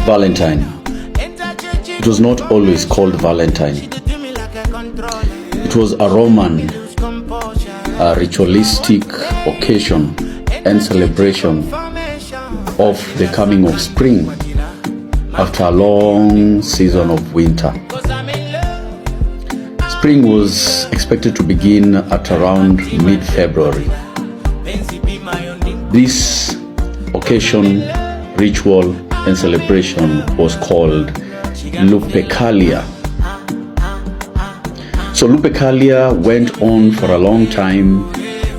Valentine. It was not always called Valentine. It was a Roman, ritualistic occasion and celebration of the coming of spring after a long season of winter. Spring was expected to begin at around mid-February. This occasion, ritual, and celebration was called Lupacalia. So Lupacalia went on for a long time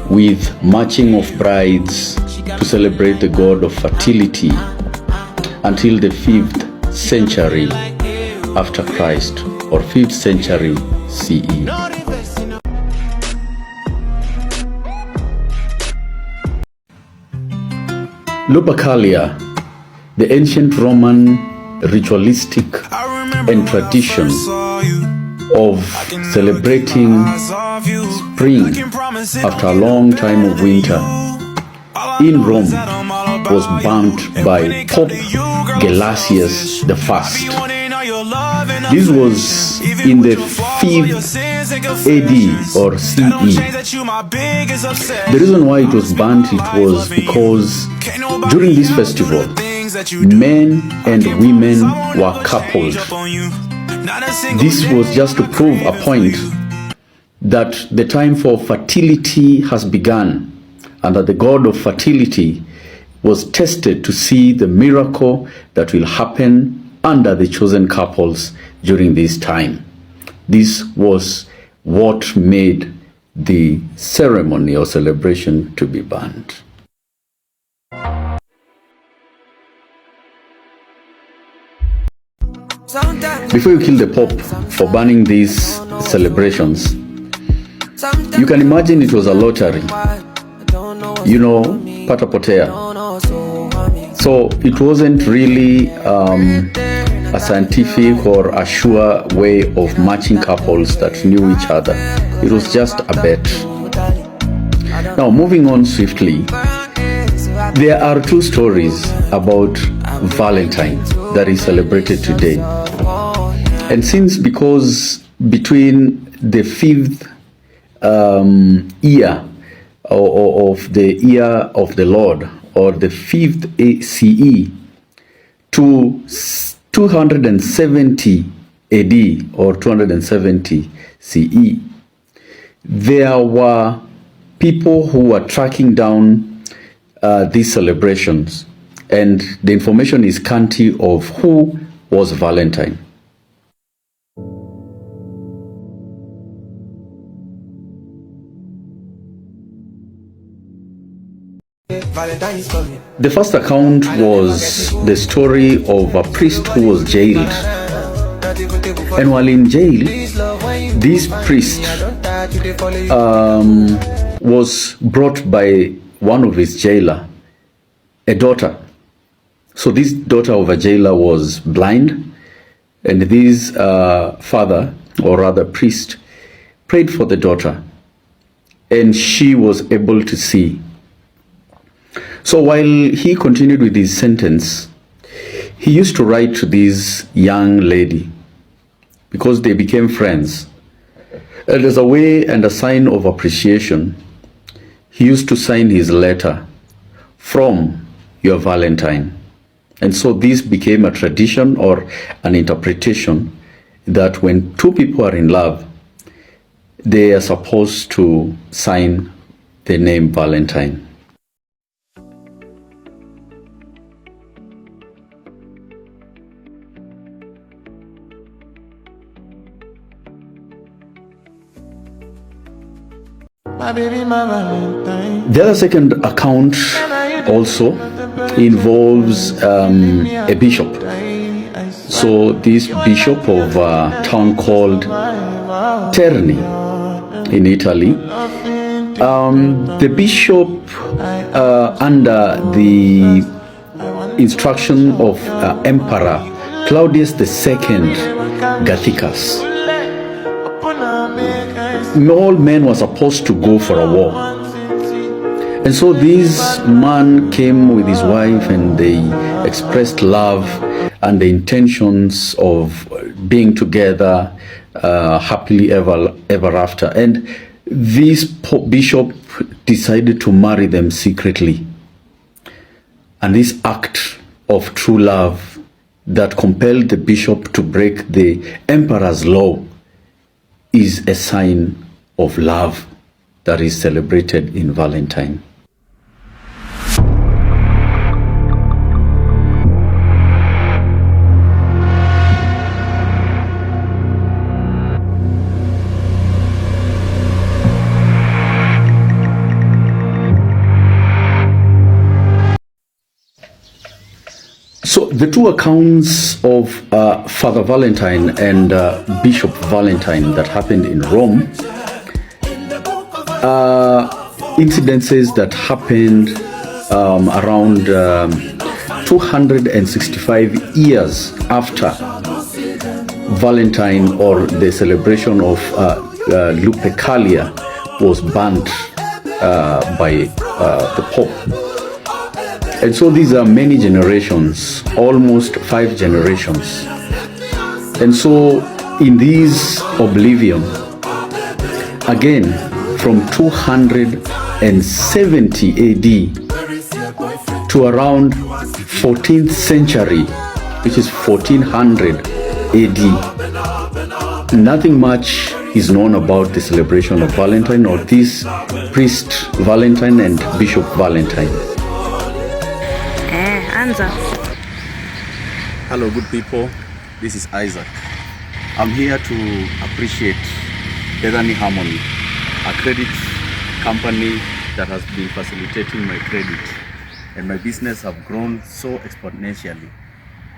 with marching of brides to celebrate the god of fertility until the 5th century after Christ, or 5th century CE. Lupacalia, the ancient Roman ritualistic and tradition of celebrating spring after a long time of winter in Rome, was banned by Pope Gelasius I. This was in the 5th AD or CE. The reason why it was banned, it was because during this festival, men and women were coupled. This was just to prove a point that the time for fertility has begun, and that the god of fertility was tested to see the miracle that will happen under the chosen couples during this time. This was what made the ceremony or celebration to be banned. Before you kill the Pope for banning these celebrations, you can imagine it was a lottery. You know, patapotea. So it wasn't really a scientific or a sure way of matching couples that knew each other. It was just a bet. Now, moving on swiftly, there are two stories about Valentine that is celebrated today. And because between the 5th year of the year of the Lord, or the 5th CE, to 270 AD or 270 CE, there were people who were tracking down these celebrations, and the information is scanty of who was Valentine. The first account was the story of a priest who was jailed. And while in jail, this priest was brought by one of his jailer, a daughter. So this daughter of a jailer was blind, and this father, or rather priest, prayed for the daughter, and she was able to see. So while he continued with his sentence, he used to write to this young lady, because they became friends. And as a way and a sign of appreciation, he used to sign his letter, "From your Valentine." And so this became a tradition or an interpretation that when two people are in love, they are supposed to sign the name Valentine. The other second account also involves a bishop. So this bishop of a town called Terni in Italy, the bishop under the instruction of Emperor Claudius II Gothicus, all men were supposed to go for a war. And so this man came with his wife and they expressed love and the intentions of being together happily ever after. And this bishop decided to marry them secretly. And this act of true love that compelled the bishop to break the emperor's law is a sign of love that is celebrated in Valentine. So the two accounts of Father Valentine and Bishop Valentine that happened in Rome are incidences that happened around 265 years after Valentine, or the celebration of Lupacalia, was banned by the Pope. And so these are many generations, almost 5 generations. And so in this oblivion, again, from 270 AD to around 14th century, which is 1400 AD, nothing much is known about the celebration of Valentine, or this priest Valentine and Bishop Valentine. Hello, good people. This is Isaac. I'm here to appreciate Bethany Harmony, a credit company that has been facilitating my credit, and my business have grown so exponentially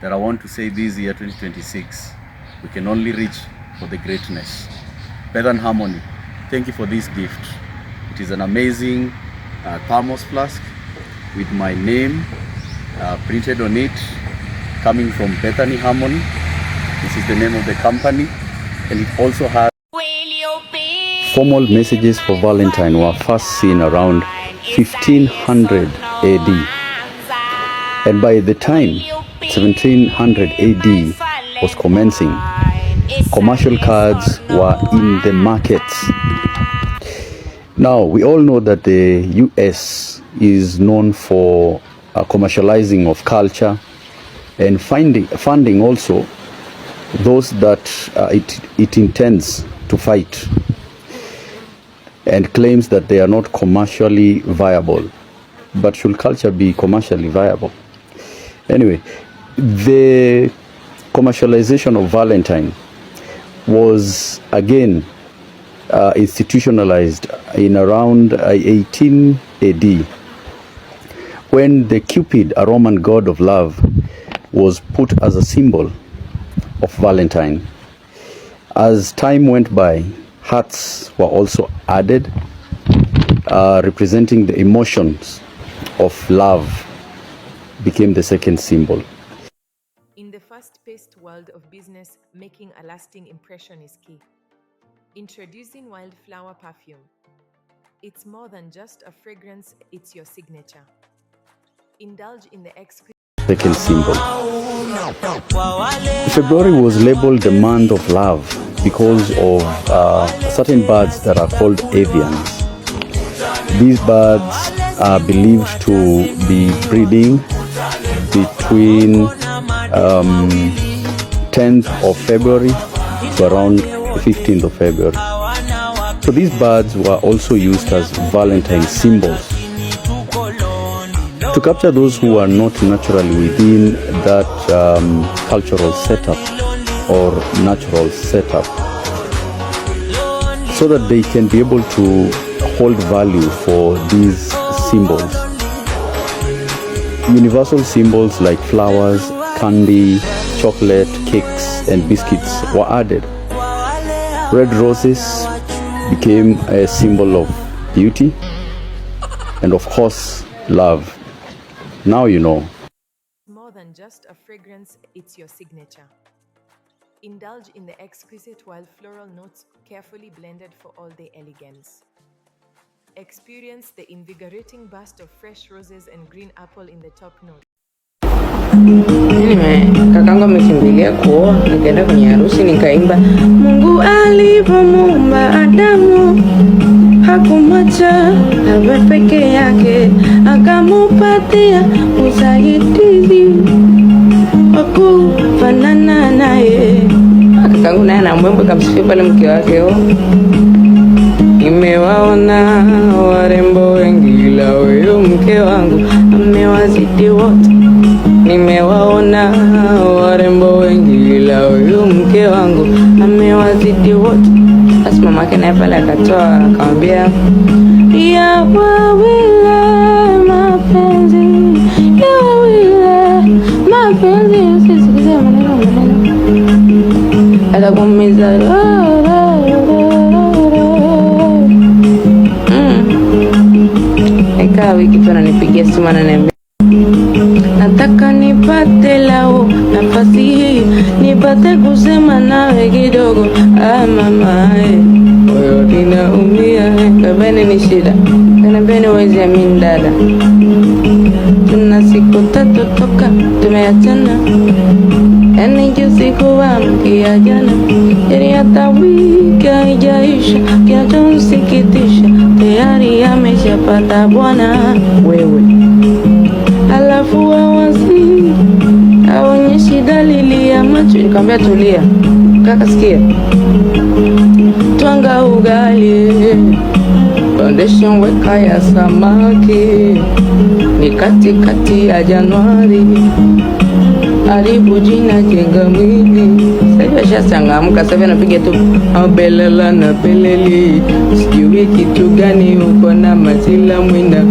that I want to say this year 2026 we can only reach for the greatness. Bethany Harmony, thank you for this gift. It is an amazing thermos flask with my name printed on it, coming from Bethany Harmony. This is the name of the company, and it also has formal messages for Valentine were first seen around 1500 AD, and by the time 1700 AD was commencing, commercial cards were in the markets. Now we all know that the US is known for commercializing of culture and funding also those that it intends to fight, and claims that they are not commercially viable. But should culture be commercially viable? Anyway, the commercialization of Valentine was again institutionalized in around 18 AD, when the Cupid, a Roman god of love, was put as a symbol of Valentine. As time went by, hearts were also added, representing the emotions of love, became the second symbol. In the fast-paced world of business, making a lasting impression is key. Introducing Wildflower Perfume. It's more than just a fragrance, it's your signature. Indulge in the exquisite second symbol. February was labeled the month of love because of certain birds that are called avians. These birds are believed to be breeding between 10th of February to around 15th of February. So these birds were also used as Valentine symbols, to capture those who are not naturally within that cultural setup or natural setup, so that they can be able to hold value for these symbols. Universal symbols like flowers, candy, chocolate, cakes, and biscuits were added. Red roses became a symbol of beauty and, of course, love. Now you know. more than just a fragrance, it's your signature. Indulge in the exquisite wild floral notes, carefully blended for all their elegance. Experience the invigorating burst of fresh roses and green apple in the top note. Anyway, kakangu amekimbilia kuoa, nikaenda kwenye harusi nikaimba, Mungu alipomuumba Adamu hakumwacha awe peke yake, akamupatia usaidizi wa kufanana naye. Kakangu naye anamwomba kamsifia pale mke wake. Nimewaona warembo wengi, ila huyo mke wangu amewazidi wote. Nimewaona warembo wengi, ila huyo mke wangu amewazidi wote. Basi mamake naye pale akatoa akamwambia, ya wawile mapenzi, ya wawile mapenzi, usisikize maneno. Akakumiza eka wiki tu ananipigia simu ananiambia, nataka nipate lao nafasi hii, nipate kusema nawe kidogo. Mama moyo ninaumia, kabeni ni shida, kanambeni wezi amini dada, tuna siku 3 toka tumeachana, yani juzi kuamkia jana, yani hata wiki haijaisha, kinachonisikitisha tayari ameshapata bwana wewe. Alafu wawazi aonyeshi dalili ya macho. Nikamwambia tulia kaka, sikia, twanga ugali, foundation weka ya samaki, ni katikati ya Januari, haribu jina jenga mwili. Sasa shashangamka, sasa napiga tu belela na peleli, sijui kitu gani uko na mazila mwina,